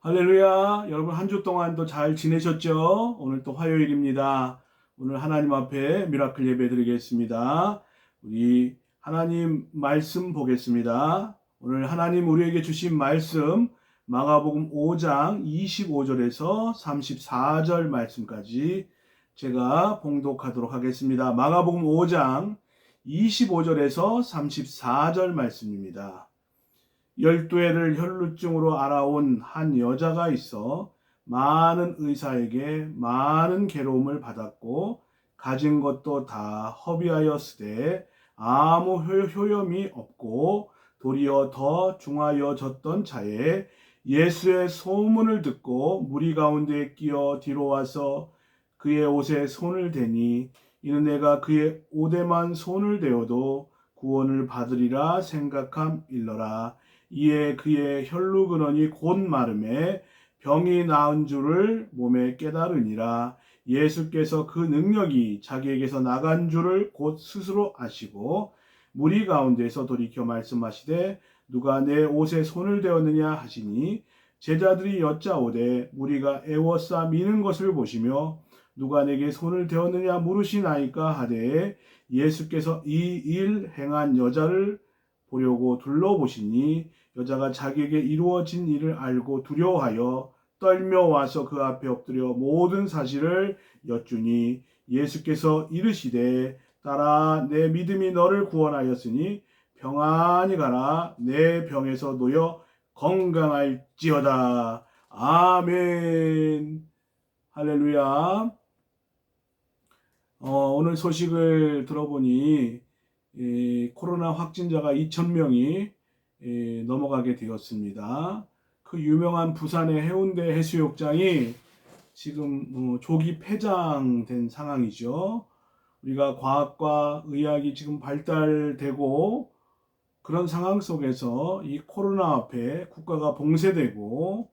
할렐루야. 여러분 한 주 동안 또 잘 지내셨죠? 오늘 또 화요일입니다. 오늘 하나님 앞에 미라클 예배 드리겠습니다. 우리 하나님 말씀 보겠습니다. 오늘 하나님 우리에게 주신 말씀 마가복음 5장 25절에서 34절 말씀까지 제가 봉독하도록 하겠습니다. 마가복음 5장 25절에서 34절 말씀입니다. 12해를 혈루증으로 알아온 한 여자가 있어 많은 의사에게 많은 괴로움을 받았고 가진 것도 다 허비하였으되 아무 효염이 없고 도리어 더 중하여졌던 자에 예수의 소문을 듣고 무리 가운데 끼어 뒤로 와서 그의 옷에 손을 대니 이는 내가 그의 옷에만 손을 대어도 구원을 받으리라 생각함일러라. 이에 그의 혈루 근원이 곧 마름에 병이 나은 줄을 몸에 깨달으니라. 예수께서 그 능력이 자기에게서 나간 줄을 곧 스스로 아시고 무리 가운데서 돌이켜 말씀하시되 누가 내 옷에 손을 대었느냐 하시니 제자들이 여짜오되 무리가 애워싸 미는 것을 보시며 누가 내게 손을 대었느냐 물으시나이까 하되 예수께서 이 일 행한 여자를 보려고 둘러보시니 여자가 자기에게 이루어진 일을 알고 두려워하여 떨며 와서 그 앞에 엎드려 모든 사실을 여쭈니 예수께서 이르시되 딸아 내 믿음이 너를 구원하였으니 평안히 가라. 내 병에서 놓여 건강할지어다. 아멘. 할렐루야. 오늘 소식을 들어보니 코로나 확진자가 2,000명이 넘어가게 되었습니다. 그 유명한 부산의 해운대 해수욕장이 지금 조기 폐장된 상황이죠. 우리가 과학과 의학이 지금 발달되고 그런 상황 속에서 이 코로나 앞에 국가가 봉쇄되고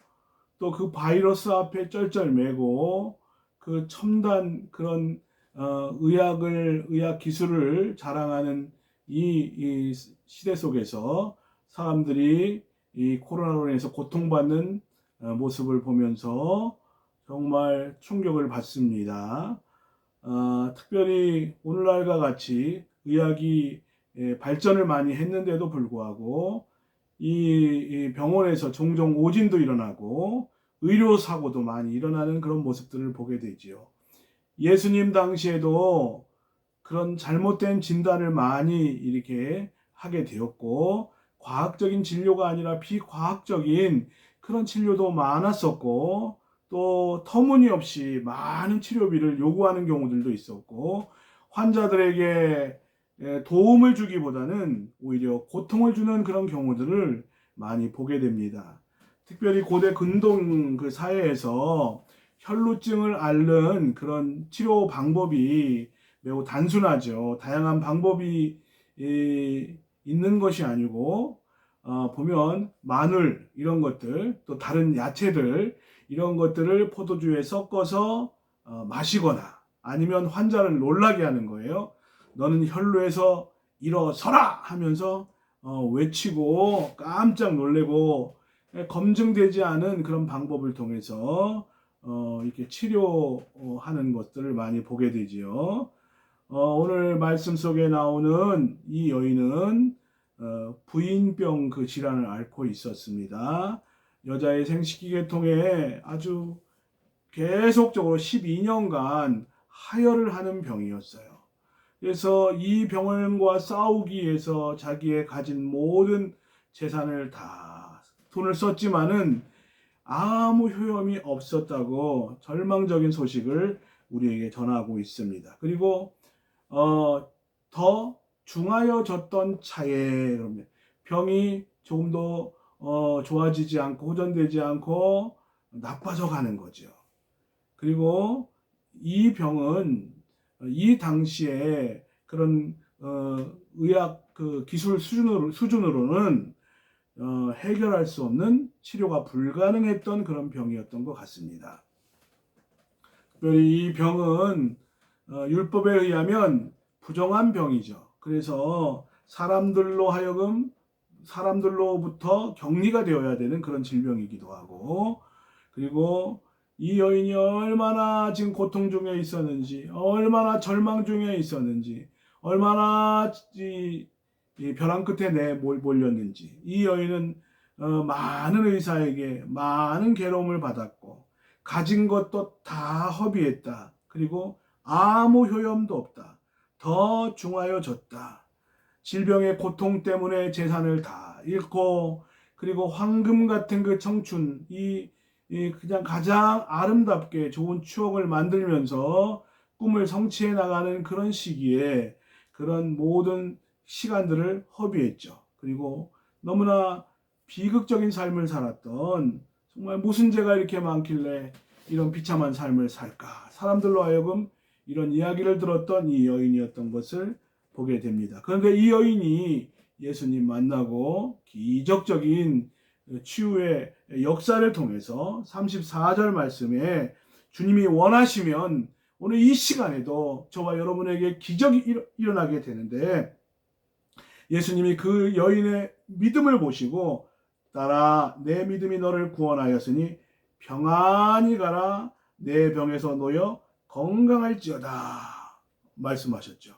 또 그 바이러스 앞에 쩔쩔매고 그 첨단 그런 의학 기술을 자랑하는 이 시대 속에서 사람들이 이 코로나로 인해서 고통받는 모습을 보면서 정말 충격을 받습니다. 특별히 오늘날과 같이 의학이 발전을 많이 했는데도 불구하고 이 병원에서 종종 오진도 일어나고 의료사고도 많이 일어나는 그런 모습들을 보게 되지요. 예수님 당시에도 그런 잘못된 진단을 많이 이렇게 하게 되었고 과학적인 진료가 아니라 비과학적인 그런 치료도 많았었고 또 터무니없이 많은 치료비를 요구하는 경우들도 있었고 환자들에게 도움을 주기보다는 오히려 고통을 주는 그런 경우들을 많이 보게 됩니다. 특별히 고대 근동 그 사회에서 혈루증을 앓는 그런 치료 방법이 매우 단순하죠. 다양한 방법이 있는 것이 아니고 보면 마늘 이런 것들 또 다른 야채들 이런 것들을 포도주에 섞어서 마시거나 아니면 환자를 놀라게 하는 거예요. 너는 혈루에서 일어서라 하면서 외치고 깜짝 놀래고 검증되지 않은 그런 방법을 통해서 이렇게 치료하는 것들을 많이 보게 되지요. 오늘 말씀 속에 나오는 이 여인은 부인병 그 질환을 앓고 있었습니다. 여자의 생식기계 통해 아주 계속적으로 12년간 하혈을 하는 병이었어요. 그래서 이 병원과 싸우기 위해서 자기의 가진 모든 재산을 다 돈을 썼지만은 아무 효험이 없었다고 절망적인 소식을 우리에게 전하고 있습니다. 그리고 더 중하여졌던 차에 병이 조금 더 좋아지지 않고 호전되지 않고 나빠져 가는 거죠. 그리고 이 병은 이 당시에 그런 의학 그 기술 수준으로는 해결할 수 없는 치료가 불가능했던 그런 병이었던 것 같습니다. 특별히 이 병은 율법에 의하면 부정한 병이죠. 그래서 사람들로부터 격리가 되어야 되는 그런 질병이기도 하고 그리고 이 여인이 얼마나 지금 고통 중에 있었는지, 얼마나 절망 중에 있었는지, 얼마나 이 벼랑 끝에 몰렸는지, 이 여인은 많은 의사에게 많은 괴로움을 받았고 가진 것도 다 허비했다. 그리고 아무 효염도 없다. 더 중하여졌다. 질병의 고통 때문에 재산을 다 잃고, 그리고 황금 같은 그 청춘, 이 그냥 가장 아름답게 좋은 추억을 만들면서 꿈을 성취해 나가는 그런 시기에 그런 모든 시간들을 허비했죠. 그리고 너무나 비극적인 삶을 살았던, 정말 무슨 죄가 이렇게 많길래 이런 비참한 삶을 살까? 사람들로 하여금 이런 이야기를 들었던 이 여인이었던 것을 보게 됩니다. 그런데 이 여인이 예수님 만나고 기적적인 치유의 역사를 통해서 34절 말씀에 주님이 원하시면 오늘 이 시간에도 저와 여러분에게 기적이 일어나게 되는데, 예수님이 그 여인의 믿음을 보시고 따라 내 믿음이 너를 구원하였으니 평안히 가라, 내 병에서 놓여 건강할지어다 말씀하셨죠.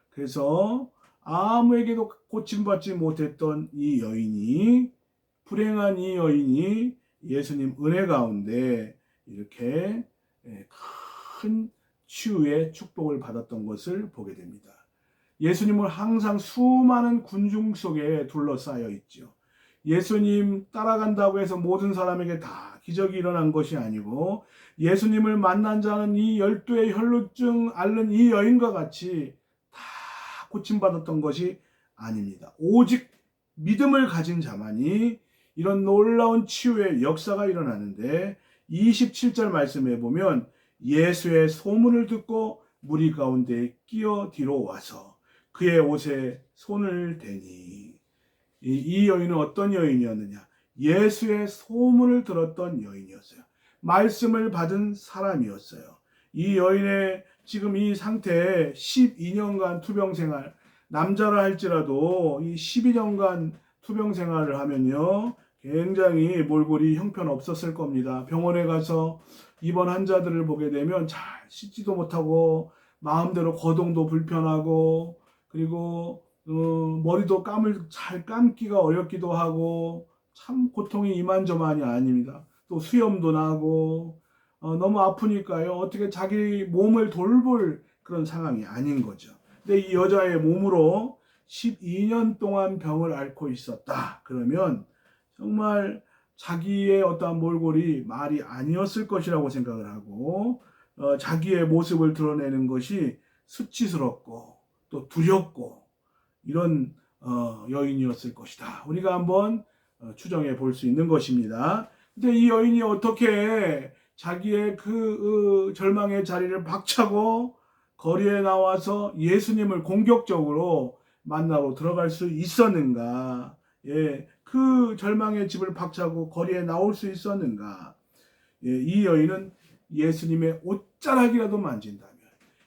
그래서 아무에게도 고침받지 못했던 이 여인이, 불행한 이 여인이 예수님 은혜 가운데 이렇게 큰 치유의 축복을 받았던 것을 보게 됩니다. 예수님은 항상 수많은 군중 속에 둘러싸여 있죠. 예수님 따라간다고 해서 모든 사람에게 다 기적이 일어난 것이 아니고, 예수님을 만난 자는 이 12의 혈루증 앓는 이 여인과 같이 다 고침받았던 것이 아닙니다. 오직 믿음을 가진 자만이 이런 놀라운 치유의 역사가 일어나는데, 27절 말씀에 보면 예수의 소문을 듣고 무리 가운데 끼어 뒤로 와서 그의 옷에 손을 대니. 이 여인은 어떤 여인이었느냐? 예수의 소문을 들었던 여인이었어요. 말씀을 받은 사람이었어요. 이 여인의 지금 이 상태에 12년간 투병 생활, 남자라 할지라도 이 12년간 투병 생활을 하면요, 굉장히 몰골이 형편없었을 겁니다. 병원에 가서 입원 환자들을 보게 되면 잘 씻지도 못하고 마음대로 거동도 불편하고, 그리고 머리도 잘 감기가 어렵기도 하고, 참 고통이 이만저만이 아닙니다. 또 수염도 나고 너무 아프니까요, 어떻게 자기 몸을 돌볼 그런 상황이 아닌 거죠. 근데 이 여자의 몸으로 12년 동안 병을 앓고 있었다. 그러면 정말 자기의 어떠한 몰골이 말이 아니었을 것이라고 생각을 하고, 자기의 모습을 드러내는 것이 수치스럽고 또 두렵고 이런 여인이었을 것이다. 우리가 한번 추정해 볼 수 있는 것입니다. 근데 이 여인이 어떻게 자기의 그 절망의 자리를 박차고 거리에 나와서 예수님을 공격적으로 만나러 들어갈 수 있었는가? 예, 그 절망의 집을 박차고 거리에 나올 수 있었는가? 예, 이 여인은 예수님의 옷자락이라도 만진다면,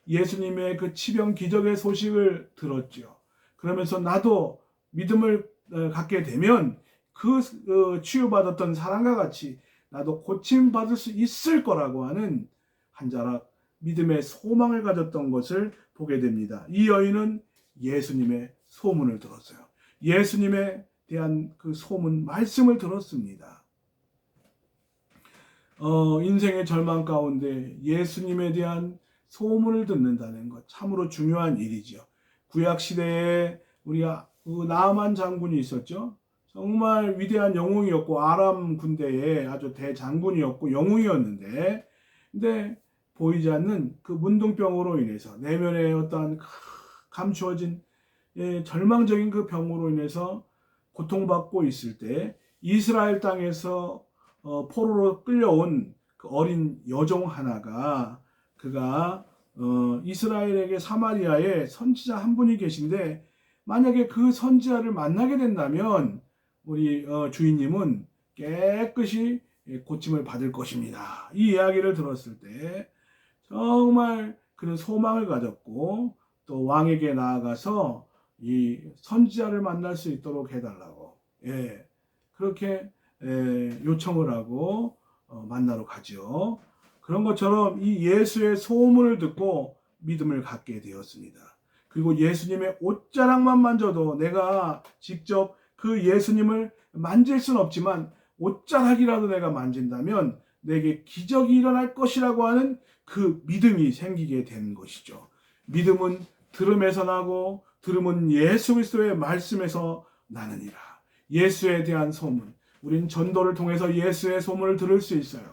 예수님의 그 치병 기적의 소식을 들었죠. 그러면서 나도 믿음을 갖게 되면 그 치유받았던 사람과 같이 나도 고침받을 수 있을 거라고 하는 한 자락 믿음의 소망을 가졌던 것을 보게 됩니다. 이 여인은 예수님의 소문을 들었어요. 예수님에 대한 그 소문, 말씀을 들었습니다. 인생의 절망 가운데 예수님에 대한 소문을 듣는다는 것, 참으로 중요한 일이죠. 구약 시대에 우리가 그 나아만 장군이 있었죠. 정말 위대한 영웅이었고 아람 군대의 아주 대장군이었고 영웅이었는데, 근데 보이지 않는 그 문둥병으로 인해서 내면에 어떠한 감추어진 절망적인 그 병으로 인해서 고통받고 있을 때, 이스라엘 땅에서 포로로 끌려온 그 어린 여종 하나가, 그가 이스라엘에게 사마리아에 선지자 한 분이 계신데, 만약에 그 선지자를 만나게 된다면 우리 주인님은 깨끗이 고침을 받을 것입니다. 이 이야기를 들었을 때 정말 그런 소망을 가졌고, 또 왕에게 나아가서 이 선지자를 만날 수 있도록 해달라고, 예, 그렇게 요청을 하고 만나러 가죠. 그런 것처럼 이 예수의 소문을 듣고 믿음을 갖게 되었습니다. 그리고 예수님의 옷자락만 만져도 내가 직접 그 예수님을 만질 수는 없지만 옷자락이라도 내가 만진다면 내게 기적이 일어날 것이라고 하는 그 믿음이 생기게 되는 것이죠. 믿음은 들음에서 나고 들음은 예수 그리스도의 말씀에서 나느니라. 예수에 대한 소문. 우린 전도를 통해서 예수의 소문을 들을 수 있어요.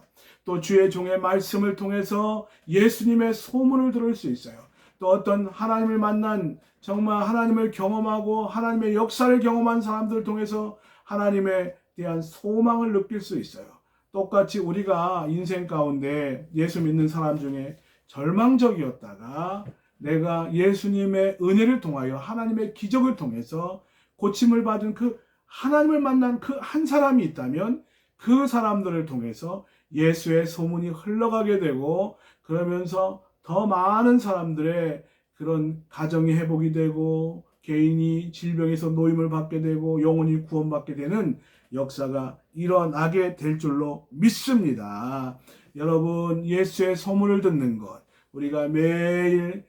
또 주의 종의 말씀을 통해서 예수님의 소문을 들을 수 있어요. 또 어떤 하나님을 만난 정말 하나님을 경험하고 하나님의 역사를 경험한 사람들을 통해서 하나님에 대한 소망을 느낄 수 있어요. 똑같이 우리가 인생 가운데 예수 믿는 사람 중에 절망적이었다가 내가 예수님의 은혜를 통하여 하나님의 기적을 통해서 고침을 받은 그 하나님을 만난 그 한 사람이 있다면 그 사람들을 통해서 예수의 소문이 흘러가게 되고 그러면서 더 많은 사람들의 그런 가정이 회복이 되고 개인이 질병에서 노임을 받게 되고 영혼이 구원받게 되는 역사가 일어나게 될 줄로 믿습니다. 여러분, 예수의 소문을 듣는 것, 우리가 매일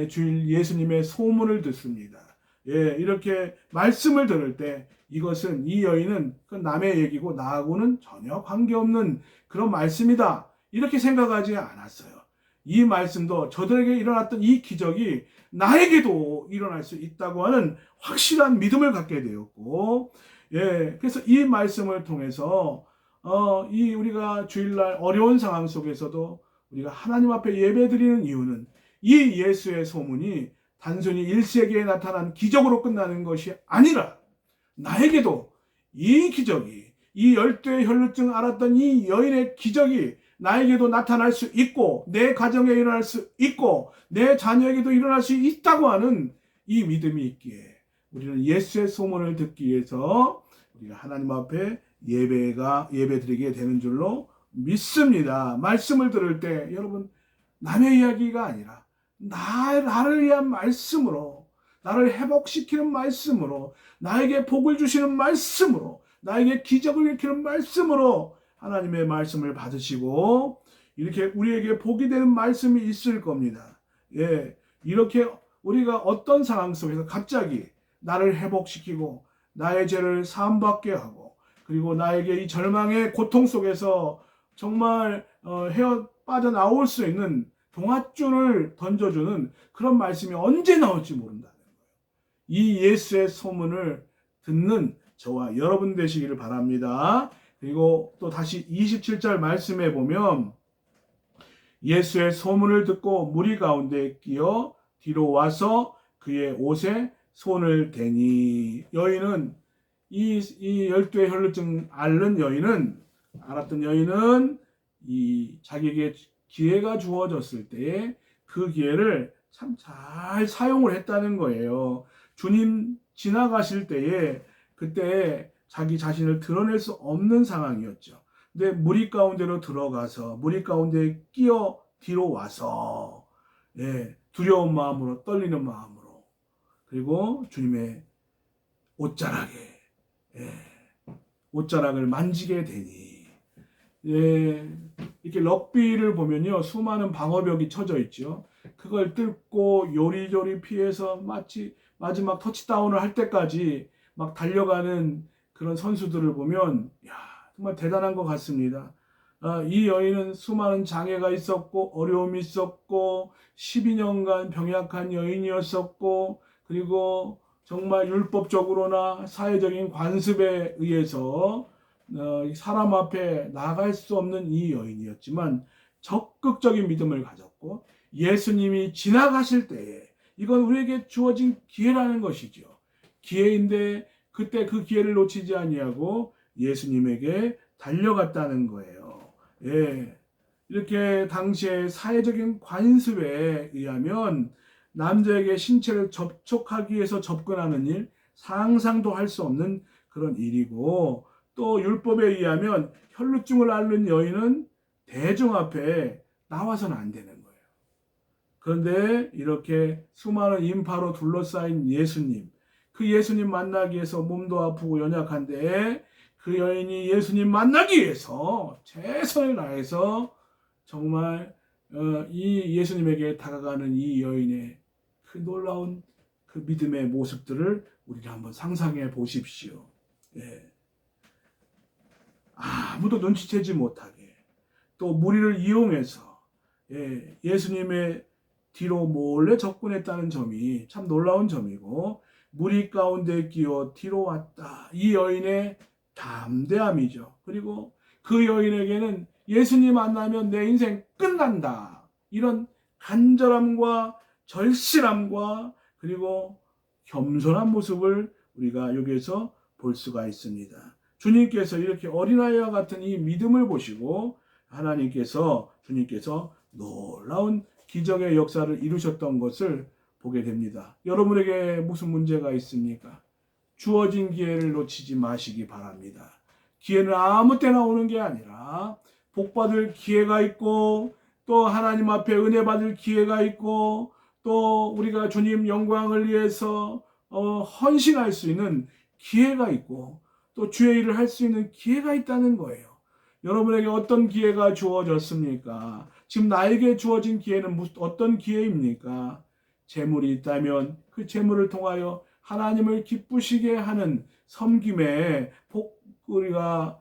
주일 예수님의 소문을 듣습니다. 이렇게 말씀을 들을 때 이것은 이 여인은 그 남의 얘기고 나하고는 전혀 관계없는 그런 말씀이다, 이렇게 생각하지 않았어요. 이 말씀도 저들에게 일어났던 이 기적이 나에게도 일어날 수 있다고 하는 확실한 믿음을 갖게 되었고, 그래서 이 말씀을 통해서 이 우리가 주일날 어려운 상황 속에서도 우리가 하나님 앞에 예배드리는 이유는 이 예수의 소문이 단순히 1세기에 나타난 기적으로 끝나는 것이 아니라 나에게도 이 기적이, 이 열두의 혈루증 앓았던 이 여인의 기적이 나에게도 나타날 수 있고 내 가정에 일어날 수 있고 내 자녀에게도 일어날 수 있다고 하는 이 믿음이 있기에 우리는 예수의 소문을 듣기 위해서 우리가 하나님 앞에 예배드리게 되는 줄로 믿습니다. 말씀을 들을 때 여러분, 남의 이야기가 아니라 나를 위한 말씀으로, 나를 회복시키는 말씀으로, 나에게 복을 주시는 말씀으로, 나에게 기적을 일으키는 말씀으로 하나님의 말씀을 받으시고 이렇게 우리에게 복이 되는 말씀이 있을 겁니다. 이렇게 우리가 어떤 상황 속에서 갑자기 나를 회복시키고 나의 죄를 사함받게 하고 그리고 나에게 이 절망의 고통 속에서 정말 헤어 빠져나올 수 있는 동아줄을 던져주는 그런 말씀이 언제 나올지 모른다는 거예요. 이 예수의 소문을 듣는 저와 여러분 되시기를 바랍니다. 그리고 또 다시 27절 말씀에 보면 예수의 소문을 듣고 무리 가운데 끼어 뒤로 와서 그의 옷에 손을 대니, 여인은 이 열두의 혈루증 앓는 여인은, 알았던 여인은 이 자기에게 기회가 주어졌을 때 그 기회를 참 잘 사용을 했다는 거예요. 주님 지나가실 때에 그때 자기 자신을 드러낼 수 없는 상황이었죠. 근데 무리 가운데로 들어가서 무리 가운데 끼어 뒤로 와서 두려운 마음으로, 떨리는 마음으로, 그리고 주님의 옷자락을 만지게 되니, 이렇게 럭비를 보면요, 수많은 방어벽이 쳐져 있죠. 그걸 뚫고 요리조리 피해서 마치 마지막 터치다운을 할 때까지 막 달려가는 그런 선수들을 보면 정말 대단한 것 같습니다. 이 여인은 수많은 장애가 있었고 어려움이 있었고 12년간 병약한 여인이었었고 그리고 정말 율법적으로나 사회적인 관습에 의해서 사람 앞에 나갈 수 없는 이 여인이었지만 적극적인 믿음을 가졌고 예수님이 지나가실 때에 이건 우리에게 주어진 기회라는 것이죠. 기회인데 그때 그 기회를 놓치지 아니하고 예수님에게 달려갔다는 거예요. 이렇게 당시의 사회적인 관습에 의하면 남자에게 신체를 접촉하기 위해서 접근하는 일, 상상도 할 수 없는 그런 일이고, 또 율법에 의하면 혈루증을 앓는 여인은 대중 앞에 나와서는 안 되는 거예요. 그런데 이렇게 수많은 인파로 둘러싸인 예수님, 그 예수님 만나기 위해서 몸도 아프고 연약한데 그 여인이 예수님 만나기 위해서 최선을 다해서 정말 이 예수님에게 다가가는 이 여인의 그 놀라운 그 믿음의 모습들을 우리가 한번 상상해 보십시오. 예. 아무도 눈치채지 못하게 또 무리를 이용해서 예수님의 뒤로 몰래 접근했다는 점이 참 놀라운 점이고, 무리 가운데 끼어 뒤로 왔다. 이 여인의 담대함이죠. 그리고 그 여인에게는 예수님 만나면 내 인생 끝난다. 이런 간절함과 절실함과 그리고 겸손한 모습을 우리가 여기에서 볼 수가 있습니다. 주님께서 이렇게 어린아이와 같은 이 믿음을 보시고 주님께서 놀라운 기적의 역사를 이루셨던 것을 보게 됩니다. 여러분에게 무슨 문제가 있습니까? 주어진 기회를 놓치지 마시기 바랍니다. 기회는 아무 때나 오는 게 아니라 복받을 기회가 있고, 또 하나님 앞에 은혜 받을 기회가 있고, 또 우리가 주님 영광을 위해서 헌신할 수 있는 기회가 있고, 또 주의 일을 할 수 있는 기회가 있다는 거예요. 여러분에게 어떤 기회가 주어졌습니까? 지금 나에게 주어진 기회는 어떤 기회입니까? 재물이 있다면 그 재물을 통하여 하나님을 기쁘시게 하는 섬김에 우리가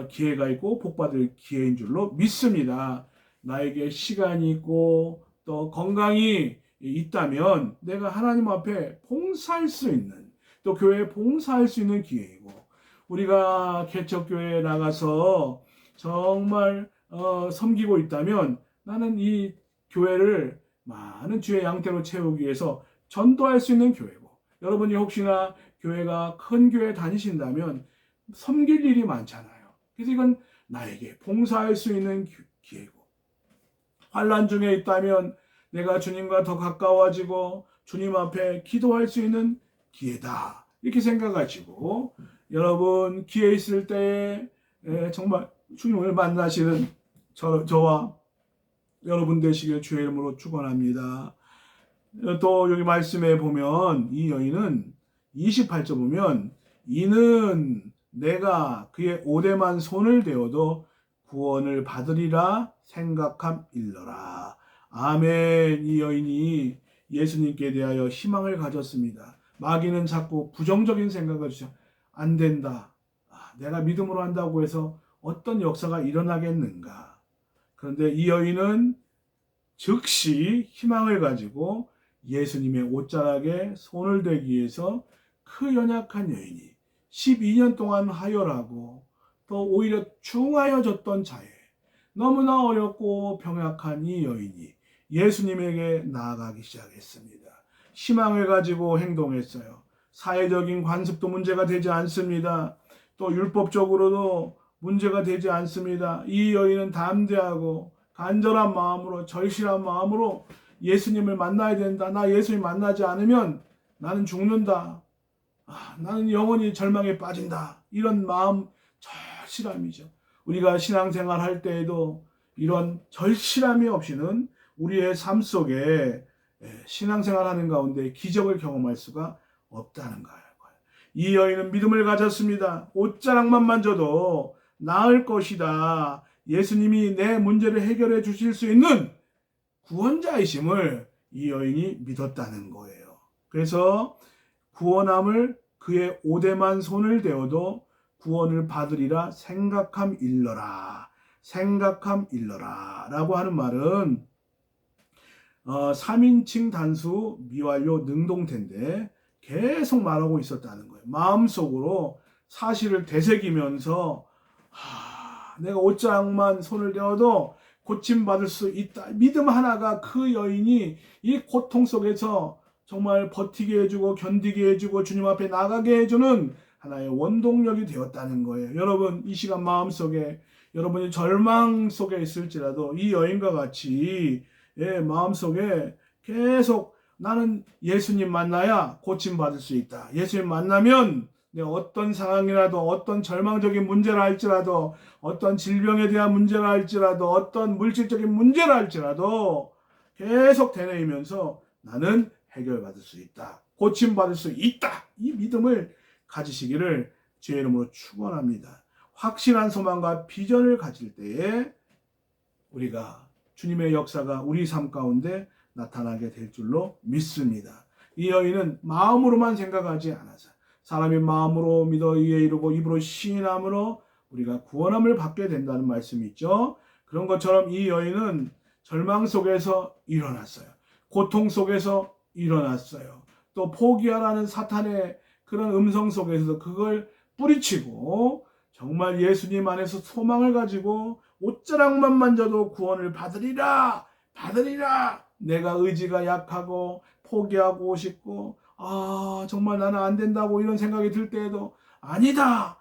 기회가 있고 복받을 기회인 줄로 믿습니다. 나에게 시간이 있고 또 건강이 있다면 내가 하나님 앞에 봉사할 수 있는, 또 교회에 봉사할 수 있는 기회이고, 우리가 개척교회에 나가서 정말 섬기고 있다면 나는 이 교회를 많은 주의 양떼로 채우기 위해서 전도할 수 있는 교회고, 여러분이 혹시나 교회가 큰 교회 다니신다면 섬길 일이 많잖아요. 그래서 이건 나에게 봉사할 수 있는 기회고, 환난 중에 있다면 내가 주님과 더 가까워지고 주님 앞에 기도할 수 있는 기회다. 이렇게 생각하시고, 여러분 기회 있을 때 정말 주님을 만나시는 저와 여러분 되시길 주의 이름으로 축원합니다. 또 여기 말씀에 보면 이 여인은 28절 보면, 이는 내가 그의 오대만 손을 대어도 구원을 받으리라 생각함일러라. 아멘. 이 여인이 예수님께 대하여 희망을 가졌습니다. 마귀는 자꾸 부정적인 생각을 주죠. 안 된다. 내가 믿음으로 한다고 해서 어떤 역사가 일어나겠는가. 그런데 이 여인은 즉시 희망을 가지고 예수님의 옷자락에 손을 대기 위해서 그 연약한 여인이 12년 동안 하혈하고 또 오히려 중하여졌던 자에 너무나 어렵고 병약한 이 여인이 예수님에게 나아가기 시작했습니다. 희망을 가지고 행동했어요. 사회적인 관습도 문제가 되지 않습니다. 또 율법적으로도 문제가 되지 않습니다. 이 여인은 담대하고 간절한 마음으로, 절실한 마음으로 예수님을 만나야 된다. 나 예수님 만나지 않으면 나는 죽는다. 나는 영원히 절망에 빠진다. 이런 마음, 절실함이죠. 우리가 신앙생활 할 때에도 이런 절실함이 없이는 우리의 삶 속에 신앙생활 하는 가운데 기적을 경험할 수가 없다는 거예요. 이 여인은 믿음을 가졌습니다. 옷자락만 만져도 나을 것이다. 예수님이 내 문제를 해결해 주실 수 있는 구원자이심을 이 여인이 믿었다는 거예요. 그래서 구원함을 그의 오대만 손을 대어도 구원을 받으리라 생각함일러라. 생각함일러라 라고 하는 말은 3인칭 단수 미완료 능동태인데 계속 말하고 있었다는 거예요. 마음속으로 사실을 되새기면서 내가 옷장만 손을 대어도 고침받을 수 있다. 믿음 하나가 그 여인이 이 고통 속에서 정말 버티게 해주고 견디게 해주고 주님 앞에 나가게 해주는 하나의 원동력이 되었다는 거예요. 여러분 이 시간 마음속에 여러분이 절망 속에 있을지라도 이 여인과 같이 마음속에 계속 나는 예수님 만나야 고침받을 수 있다. 예수님 만나면 내가 어떤 상황이라도, 어떤 절망적인 문제라 할지라도, 어떤 질병에 대한 문제라 할지라도, 어떤 물질적인 문제라 할지라도 계속 되뇌이면서 나는 해결받을 수 있다. 고침받을 수 있다. 이 믿음을 가지시기를 주의 이름으로 축원합니다. 확실한 소망과 비전을 가질 때에 우리가 주님의 역사가 우리 삶 가운데 나타나게 될 줄로 믿습니다. 이 여인은 마음으로만 생각하지 않아서 사람이 마음으로 믿어 이에 이르고 입으로 시인함으로 우리가 구원함을 받게 된다는 말씀이 있죠. 그런 것처럼 이 여인은 절망 속에서 일어났어요. 고통 속에서 일어났어요. 또 포기하라는 사탄의 그런 음성 속에서 그걸 뿌리치고 정말 예수님 안에서 소망을 가지고 옷자락만 만져도 구원을 받으리라 받으리라. 내가 의지가 약하고 포기하고 싶고 정말 나는 안 된다고 이런 생각이 들 때에도 아니다.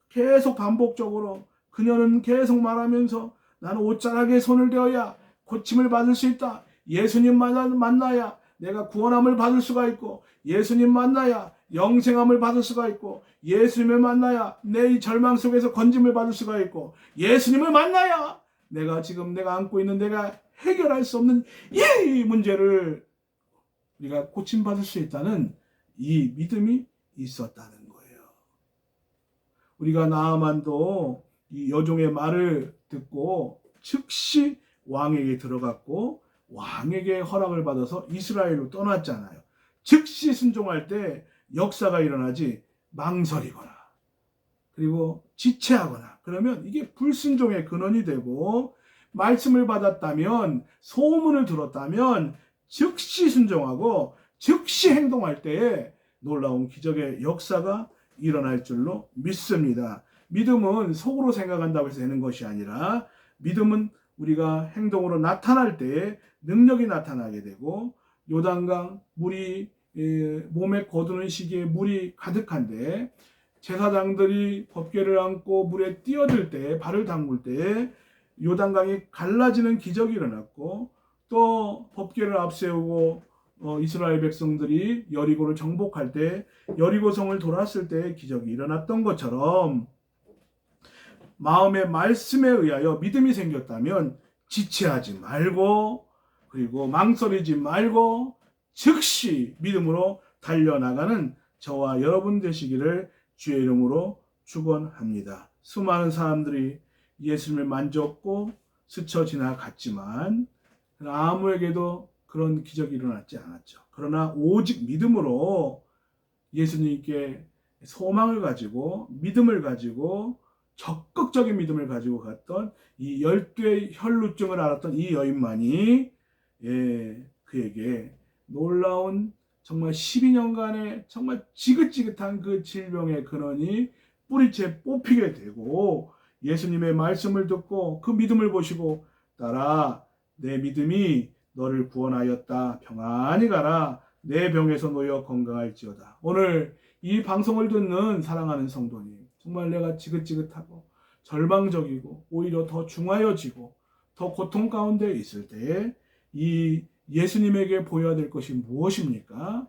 계속 반복적으로 그녀는 계속 말하면서 나는 옷자락에 손을 대어야 고침을 받을 수 있다. 예수님 만나야 내가 구원함을 받을 수가 있고 예수님 만나야 영생함을 받을 수가 있고 예수님을 만나야 내 이 절망 속에서 건짐을 받을 수가 있고 예수님을 만나야 내가 안고 있는 내가 해결할 수 없는 이 문제를 우리가 고침받을 수 있다는 이 믿음이 있었다는 거예요. 우리가 나아만도 이 여종의 말을 듣고 즉시 왕에게 들어갔고 왕에게 허락을 받아서 이스라엘로 떠났잖아요. 즉시 순종할 때 역사가 일어나지 망설이거나 그리고 지체하거나 그러면 이게 불순종의 근원이 되고 말씀을 받았다면 소문을 들었다면 즉시 순종하고 즉시 행동할 때에 놀라운 기적의 역사가 일어날 줄로 믿습니다. 믿음은 속으로 생각한다고 해서 되는 것이 아니라 믿음은 우리가 행동으로 나타날 때에 능력이 나타나게 되고 요단강 물이 몸에 거두는 시기에 물이 가득한데 제사장들이 법궤를 안고 물에 뛰어들 때 발을 담글 때 요단강이 갈라지는 기적이 일어났고 또 법궤를 앞세우고 이스라엘 백성들이 여리고를 정복할 때 여리고성을 돌았을 때 기적이 일어났던 것처럼 마음의 말씀에 의하여 믿음이 생겼다면 지체하지 말고 그리고 망설이지 말고 즉시 믿음으로 달려나가는 저와 여러분 되시기를 주의 이름으로 축원합니다. 수많은 사람들이 예수님을 만졌고 스쳐 지나갔지만 아무에게도 그런 기적이 일어났지 않았죠. 그러나 오직 믿음으로 예수님께 소망을 가지고 믿음을 가지고 적극적인 믿음을 가지고 갔던 이 12의 혈루증을 앓았던 이 여인만이 그에게 놀라운 정말 12년간의 정말 지긋지긋한 그 질병의 근원이 뿌리채 뽑히게 되고 예수님의 말씀을 듣고 그 믿음을 보시고 따라 내 믿음이 너를 구원하였다. 평안히 가라. 내 병에서 놓여 건강할지어다. 오늘 이 방송을 듣는 사랑하는 성도님 정말 내가 지긋지긋하고 절망적이고 오히려 더 중하여지고 더 고통 가운데 있을 때 이 예수님에게 보여야 될 것이 무엇입니까?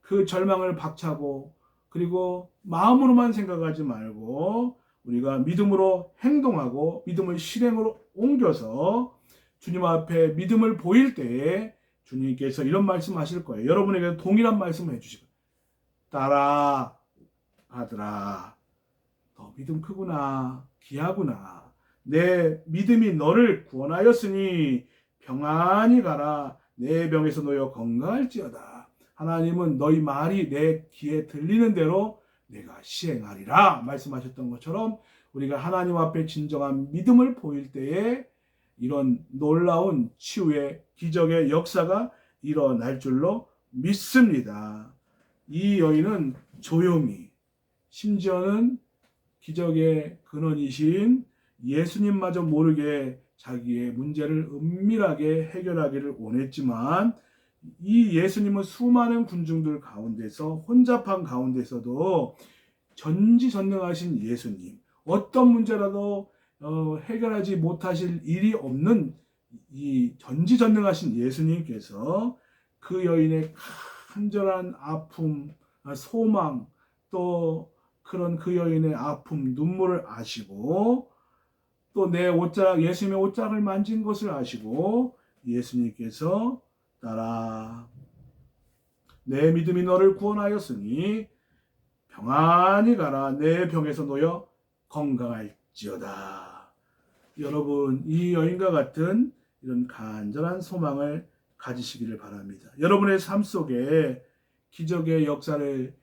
그 절망을 박차고 그리고 마음으로만 생각하지 말고 우리가 믿음으로 행동하고 믿음을 실행으로 옮겨서 주님 앞에 믿음을 보일 때에 주님께서 이런 말씀하실 거예요. 여러분에게 동일한 말씀을 해주실 거예요. 딸아, 아들아, 너 믿음 크구나, 귀하구나. 내 믿음이 너를 구원하였으니 평안히 가라. 내 병에서 놓여 건강할지어다. 하나님은 너희 말이 내 귀에 들리는 대로 내가 시행하리라 말씀하셨던 것처럼 우리가 하나님 앞에 진정한 믿음을 보일 때에 이런 놀라운 치유의 기적의 역사가 일어날 줄로 믿습니다. 이 여인은 조용히 심지어는 기적의 근원이신 예수님마저 모르게 자기의 문제를 은밀하게 해결하기를 원했지만 이 예수님은 수많은 군중들 가운데서 혼잡한 가운데서도 전지전능하신 예수님 어떤 문제라도 해결하지 못하실 일이 없는 이 전지전능하신 예수님께서 그 여인의 간절한 아픔, 소망 또 그런 그 여인의 아픔, 눈물을 아시고 또 내 옷자락, 예수님의 옷자락을 만진 것을 아시고 예수님께서 따라 내 믿음이 너를 구원하였으니 평안히 가라. 내 병에서 놓여 건강할지어다. 여러분, 이 여인과 같은 이런 간절한 소망을 가지시기를 바랍니다. 여러분의 삶 속에 기적의 역사를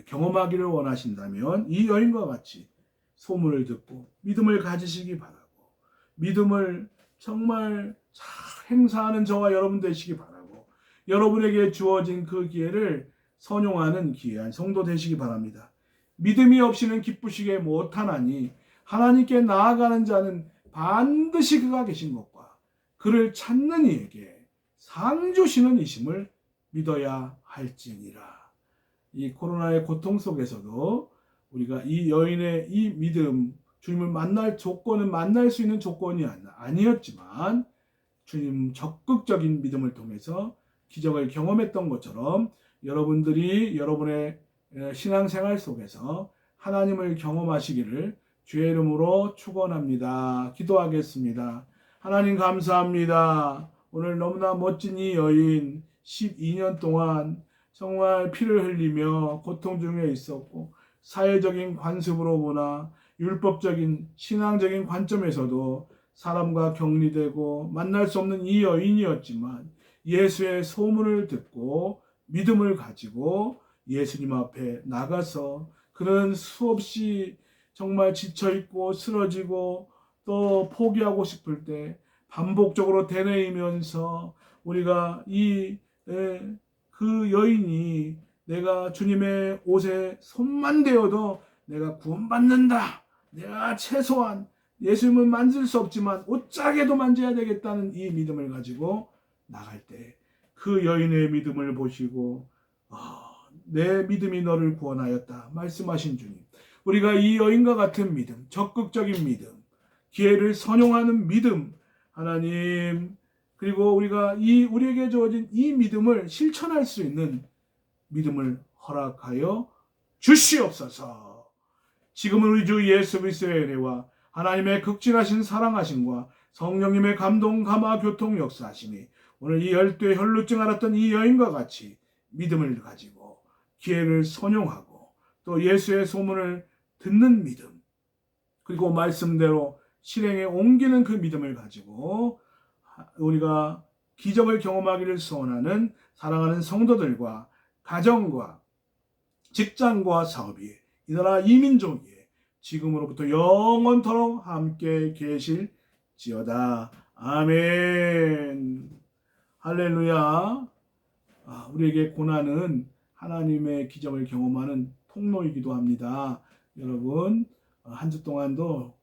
경험하기를 원하신다면 이 여인과 같이 소문을 듣고 믿음을 가지시기 바라고, 믿음을 정말 잘 행사하는 저와 여러분 되시기 바라고, 여러분에게 주어진 그 기회를 선용하는 귀한 성도 되시기 바랍니다. 믿음이 없이는 기쁘시게 못하나니 하나님께 나아가는 자는 반드시 그가 계신 것과 그를 찾는 이에게 상 주시는 이심을 믿어야 할지니라. 이 코로나의 고통 속에서도 우리가 이 여인의 이 믿음, 주님을 만날 조건은 만날 수 있는 조건이 아니었지만 주님 적극적인 믿음을 통해서 기적을 경험했던 것처럼 여러분들이 여러분의 신앙생활 속에서 하나님을 경험하시기를 주의 이름으로 축원합니다. 기도하겠습니다. 하나님 감사합니다. 오늘 너무나 멋진 이 여인 12년 동안 정말 피를 흘리며 고통 중에 있었고, 사회적인 관습으로 보나 율법적인 신앙적인 관점에서도 사람과 격리되고 만날 수 없는 이 여인이었지만 예수의 소문을 듣고 믿음을 가지고 예수님 앞에 나가서 그는 수없이 정말 지쳐있고 쓰러지고 또 포기하고 싶을 때 반복적으로 되뇌이면서 우리가 그 여인이 내가 주님의 옷에 손만 대어도 내가 구원받는다, 내가 최소한 예수님은 만질 수 없지만 옷자개도 만져야 되겠다는 이 믿음을 가지고 나갈 때 그 여인의 믿음을 보시고 내 믿음이 너를 구원하였다 말씀하신 주님, 우리가 이 여인과 같은 믿음, 적극적인 믿음, 기회를 선용하는 믿음, 하나님, 그리고 우리가 우리에게 주어진 이 믿음을 실천할 수 있는 믿음을 허락하여 주시옵소서. 지금은 우리 주 예수 그리스도의 은혜와 하나님의 극진하신 사랑하심과 성령님의 감동, 감화, 교통 역사하심이 오늘 이 열두의 혈루증 앓았던 이 여인과 같이 믿음을 가지고 기회를 선용하고 또 예수의 소문을 듣는 믿음, 그리고 말씀대로 실행에 옮기는 그 믿음을 가지고 우리가 기적을 경험하기를 소원하는 사랑하는 성도들과 가정과 직장과 사업이 이 나라 이민족 위에 지금으로부터 영원토록 함께 계실지어다. 아멘. 할렐루야. 우리에게 고난은 하나님의 기적을 경험하는 통로이기도 합니다. 여러분, 한 주 동안도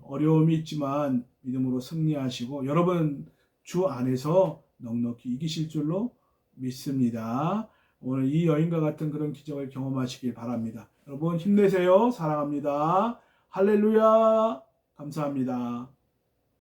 어려움이 있지만 믿음으로 승리하시고 여러분 주 안에서 넉넉히 이기실 줄로 믿습니다. 오늘 이 여인과 같은 그런 기적을 경험하시길 바랍니다. 여러분 힘내세요. 사랑합니다. 할렐루야. 감사합니다.